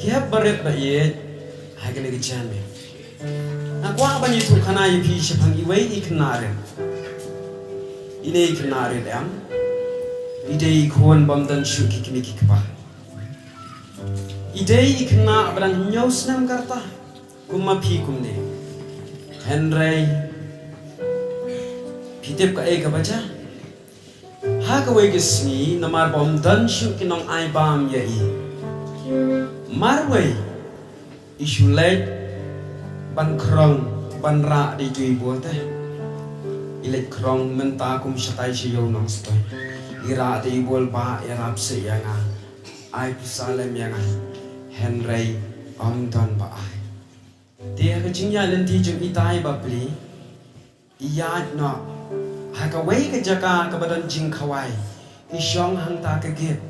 Kiap baret ba ye hagen ge jame na kwa ban yitu kana yi pi shapang iwei iknare ine iknare dam idei khon bam dan shu ki kimi ki pa idei ikna abran nyos nam karta kumma phi kumne henrei pitep ka e ka bacha ha ka wei gisni namar bam dan shu ki nong ai bam ye I marway isulait ban krong ban ra di tui bote ilet krong menta kum shatai shiyo nong stoy ira di bol ba irap se yanga ai pisalem yanga henrei don ba ai dia ke jingya lenti jung itai ba pli iyat no ha ka wei ke jaka ka badan jing khawai isyong hang ta ke git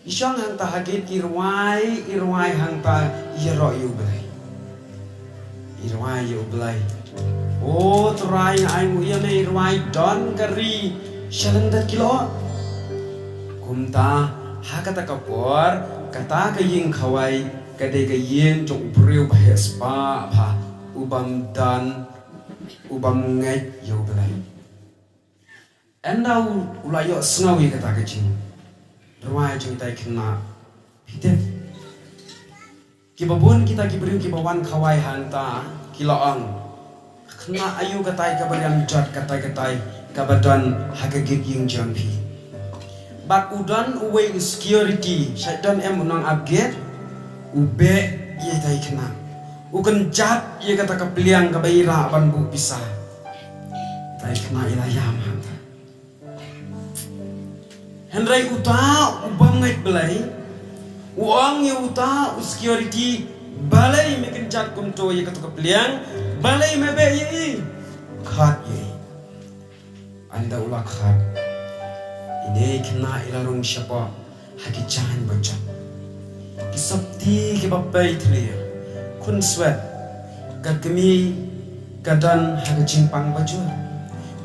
Isyong hang ta hagit irwai hang ta iro yu blai. Irwai yu blai. Oh trai ai mu ya me irwai don kari shalandat kilo. Kumta hakata kapor kata ka ying khawai kade ka yen jong priu ba spa pha ubam dan ubam ngai yu blai. Endau ulayo sngawi kata ka jing. Ruai jeng tai kena pitep kibabun kita kiberiu kibawan kawai hanta kiloang kena ayu katai kabarian jat katai kabadan hagagit yung jampi bak udan uwe security syaitan em unang upgrade ube ye tai kena ukan jat ye kata kapiliang kabaira ban bu pisah tai kena ilayam hanta Henry uta ubam ngait belai uang ye uta security balai mekin chat kumto ye katu kapeliang balai mebe ye khat ye anda ulak khat ine kena ilarung siapa haki jangan baca kisabti ke babai tri kun swet kakmi kadan haki jimpang baju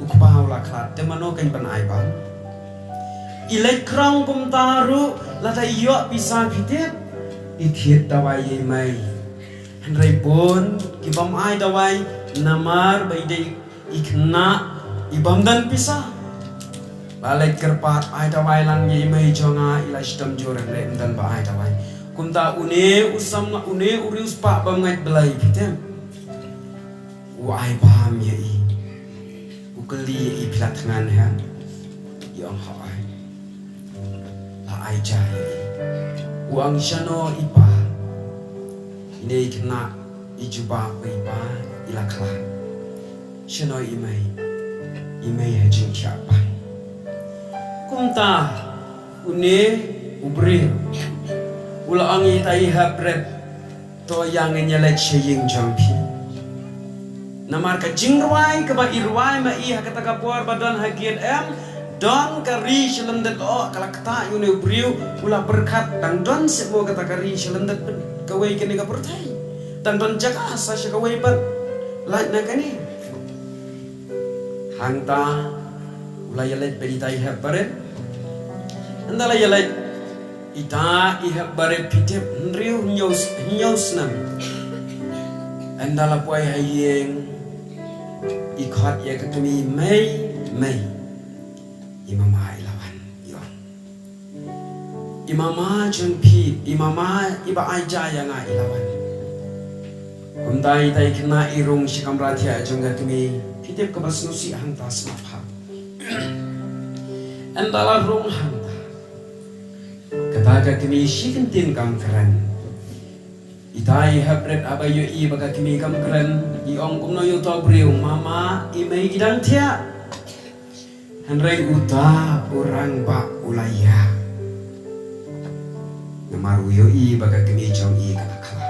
ukpa ulak khat temano kan pan ai bang Ilai krang kum taru lata iyo bisa pitip ithiet dawai ye mai henrei bon kibam ai dawai namar baide ikna ibam dan pisa balai kerpat ai dawai lang ye mai jonga ilai stam joran le dan ba ai dawai kum ta une usam na une urius pa bam ngai belai pitem u ai bam ye ukeli I pilat ngan ha yang ha ai jai uang shano ipa ine kena ijuba ipa ilakla shano imai hajing siapa kumta une ubri ulang itai habret to yang nyelek sheying jampi namar ka jingruai ka ba irwai ma I kata kapor badan hagiat em don kari shalandat o kalakta yune briu ula berkat dan don sebo kata kari shalandat kawai kene ka pertai dan don jaga asa kawai pat lait na kani hangta ula yalet beritai habare andala yalet ita I habare pitep nriu nyos nam andala puai hayeng ikhat ya katumi mai Imama ilawan yo Imama jengpi Imama iba aja yang ilawan kumtai tai kena irung sikam ratia jengga tumi pitip ke basnusi hanta smapha endala rung hanta kataga kemi shikentin kam keren itai habret abayo I baga kemi kam keren I ong kumno yo to briu mama imei gidang tia Henry uta orang ba ulaya namaru yo I baga kemi jong I kalakala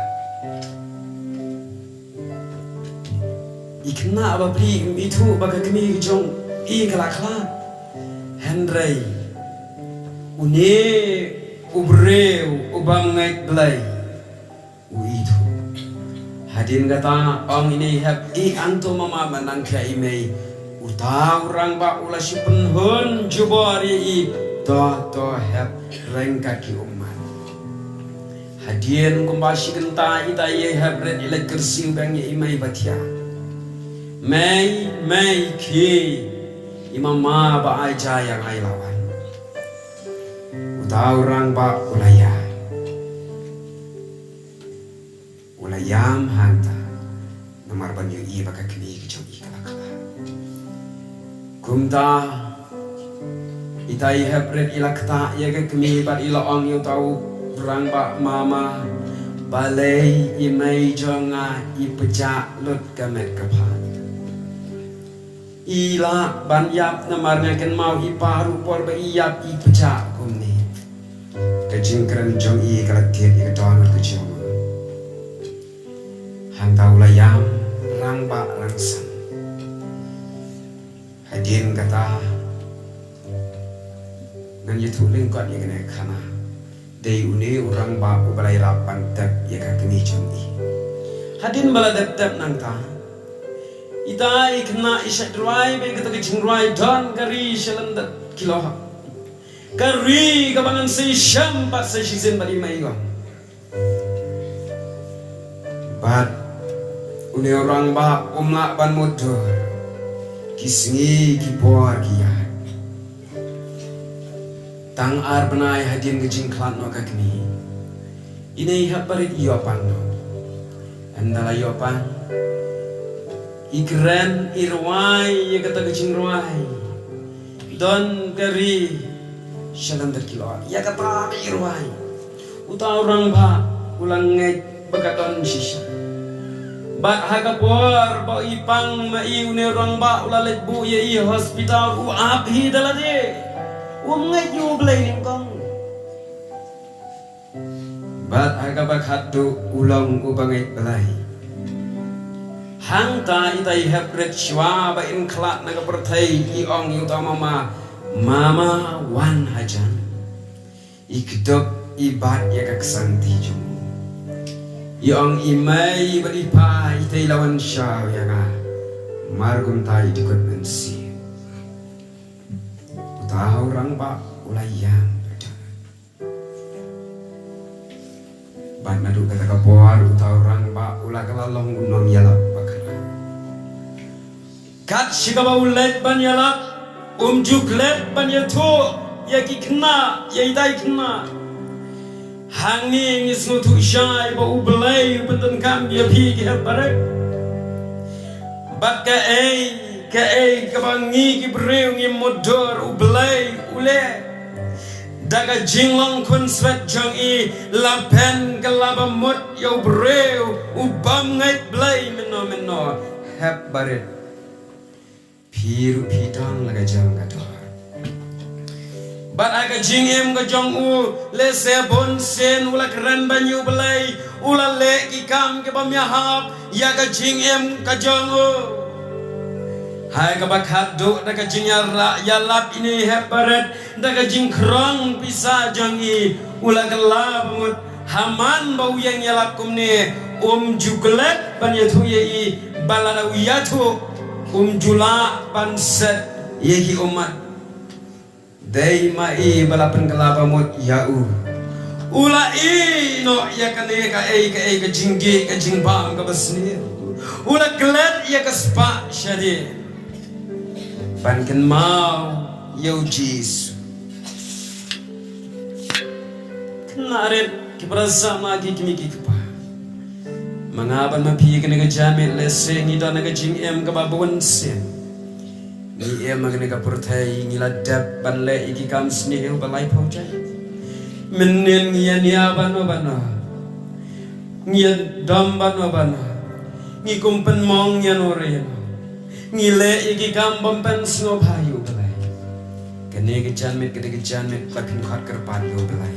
ikna ababli itu baga kemi jong I kalakala Henry une ubreu ubang ngai belai itu hadin kata ong ini hab I anto mama menang kia imei uta orang ba ula sipen hun jubari I to hab reng kaki umat Hadian kumbashi kenta ita ye habret ila kersi bang ye imai batia. May ki imama ba ai jaya ngai lawan. Utau orang ba ulayam hanta namar banyu i baka kini kejong i kala. Kumta ita ye habret ila kta ye ke kemi bat ila ong yu tau orang ba mama balai imai jonga i pejak lut kamet kapan. Ila ban yap namar ngaken mau i paru por ba iyap i pejak kumni. Kejing keren jong i kalatiet i kedon kejong. Hang tau layam rang ba rangsan. Hadin kata ngan yitu lingkot i kena kana. Day uni orang ba ubalai rapan tep i kakini jong i. Hadin bala dep nang ta. Ita ikna isyak ruai be kata kecing ruai don kari shalandat kiloha kari kabangan si syampat si shizin bali maigo bat uni orang ba umlak ban motor kisngi kipor kia tang ar benai hadin kecing klan no kakni ini hak barit iopan no andala iopan ikren irwai ye kata kecing ruai don kari shalam terkilo ya kata irwai uta orang ba ulang ngai bakaton shisha bat hakapor ba ipang mai une orang ba ulalet bu ye i hospital u abhi dalade ngai yu blai ning bat hakabak hatu ulang ubangai belai hang ta itai habret shwa ba in klat naga perthai i ong yu ta mama wan hajan ikdop ibat ya kaksanti jum i ong imai ba ipa itai lawan shaw ya nga margum tai dikot mensi utah orang ba ulayang ban madu kata kapor utah orang ba ulakalalong unong yalap kat shikaba ulet ban yalak juklet ban yato yaki kena yaitai kena hangi ngisnu tu shai ba ublai benten kam ya pi ke barek bat ka ei kabangi ki breu ngi modor ublai ule daga jinglong kun swet jong i lapen kalaba mot yo breu ubam ngai blai meno hep baret piru pitang laga jang gador bat aga jingem ga jong u le se bon sen ula keren banyu belai ula le ikam ke bam yahap ya ga jingem ka jong u hai ga bakhat do daga jingyara ya lap ini hebaret daga jing krong pisa jong i ula gelap mut haman bau yang yalap kumne juklet ban yatu ye i balada yatu jula panset yehi umat dai mai balapan kelapa mot yau ula i no ya kane ka ka jingge ka jingbam ka basni ula glet ya ka spa shadi panken mau yau jis knaret kibrasa magi kimi kikpa mangaban mapi kene ga jamit lese ngida naga jing em ka babon sen ni em magne ka purthai ngila dab ban le iki kam snehu balai projai menen ngian ya bano ngian dam bano ngi kumpen mong yan ore ngile iki kam bompen sno bhayu balai kene ga jamit lakin khat kar pan yo balai